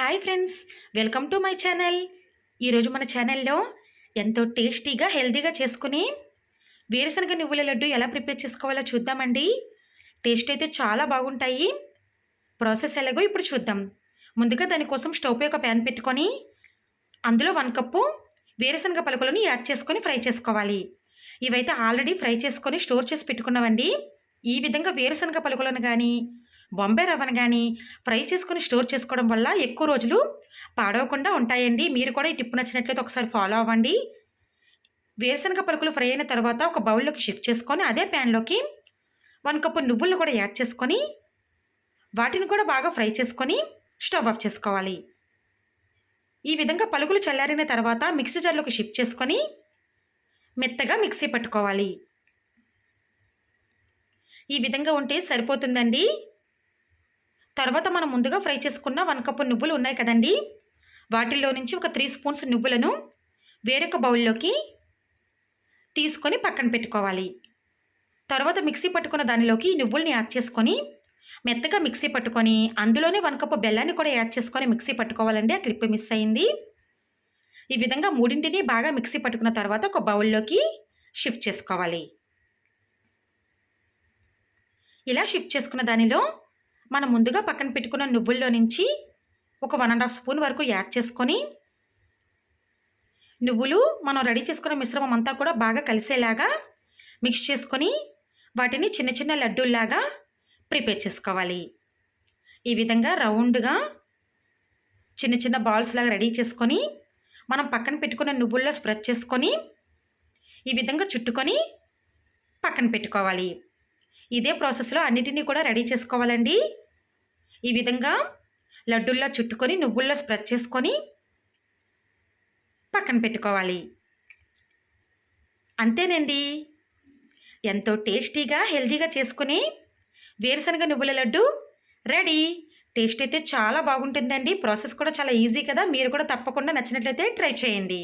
Hi friends, welcome to my channel. ఈరోజు మన ఛానల్లో ఎంతో టేస్టీగా హెల్తీగా చేసుకుని వేరుశనగ నువ్వుల లడ్డు ఎలా ప్రిపేర్ చేసుకోవాలో చూద్దామండి. టేస్ట్ అయితే చాలా బాగుంటాయి. ప్రాసెస్ ఎలాగో ఇప్పుడు చూద్దాం. ముందుగా దానికోసం స్టవ్ పై ఒక ప్యాన్ పెట్టుకొని అందులో 1 కప్పు వేరుశనగ పలుకులను యాడ్ చేసుకొని ఫ్రై చేసుకోవాలి. ఇవైతే ఆల్రెడీ ఫ్రై చేసుకొని స్టోర్ చేసి పెట్టుకున్నామండి. ఈ విధంగా వేరుశనగ పలుకులను కానీ బొంబాయి రవ్వను కానీ ఫ్రై చేసుకొని స్టోర్ చేసుకోవడం వల్ల ఎక్కువ రోజులు పాడవకుండా ఉంటాయండి. మీరు కూడా ఈ టిప్ నచ్చినట్లయితే ఒకసారి ఫాలో అవ్వండి. వేరుశనగ పలుకులు ఫ్రై అయిన తర్వాత ఒక బౌల్లోకి షిఫ్ట్ చేసుకొని అదే ప్యాన్లోకి 1 కప్పు నువ్వులను కూడా యాడ్ చేసుకొని వాటిని కూడా బాగా ఫ్రై చేసుకొని స్టవ్ ఆఫ్ చేసుకోవాలి. ఈ విధంగా పలుకులు చల్లారిన తర్వాత మిక్సీ జార్లోకి షిఫ్ట్ చేసుకొని మెత్తగా మిక్సీ పట్టుకోవాలి. ఈ విధంగా ఉంటే సరిపోతుందండి. తర్వాత మనం ముందుగా ఫ్రై చేసుకున్న 1 కప్పు నువ్వులు ఉన్నాయి కదండి, వాటిల్లో నుంచి ఒక 3 స్పూన్స్ నువ్వులను వేరొక బౌల్లోకి తీసుకొని పక్కన పెట్టుకోవాలి. తర్వాత మిక్సీ పట్టుకున్న దానిలోకి ఈ నువ్వుల్ని యాడ్ చేసుకొని మెత్తగా మిక్సీ పట్టుకొని అందులోనే 1 కప్పు బెల్లాన్ని కూడా యాడ్ చేసుకొని మిక్సీ పట్టుకోవాలండి. ఆ క్లిప్ మిస్ అయింది. ఈ విధంగా మూడింటిని బాగా మిక్సీ పట్టుకున్న తర్వాత ఒక బౌల్లోకి షిఫ్ట్ చేసుకోవాలి. ఇలా షిఫ్ట్ చేసుకున్న దానిలో మనం ముందుగా పక్కన పెట్టుకున్న నువ్వుల్లో నుంచి ఒక 1.5 స్పూన్ వరకు యాడ్ చేసుకొని నువ్వులు మనం రెడీ చేసుకున్న మిశ్రమం అంతా కూడా బాగా కలిసేలాగా మిక్స్ చేసుకొని వాటిని చిన్న చిన్న లడ్డూల్లాగా ప్రిపేర్ చేసుకోవాలి. ఈ విధంగా రౌండ్గా చిన్న చిన్న బాల్స్ లాగా రెడీ చేసుకొని మనం పక్కన పెట్టుకున్న నువ్వుల్లో స్ప్రెడ్ చేసుకొని ఈ విధంగా చుట్టుకొని పక్కన పెట్టుకోవాలి. ఇదే ప్రాసెస్లో అన్నిటినీ కూడా రెడీ చేసుకోవాలండి. ఈ విధంగా లడ్డూల్లో చుట్టుకొని నువ్వుల్లో స్ప్రెడ్ చేసుకొని పక్కన పెట్టుకోవాలి. అంతేనండి, ఎంతో టేస్టీగా హెల్తీగా చేసుకుని వేరుశనగ నువ్వుల లడ్డు రెడీ. టేస్ట్ అయితే చాలా బాగుంటుందండి. ప్రాసెస్ కూడా చాలా ఈజీ కదా. మీరు కూడా తప్పకుండా నచ్చినట్లయితే ట్రై చేయండి.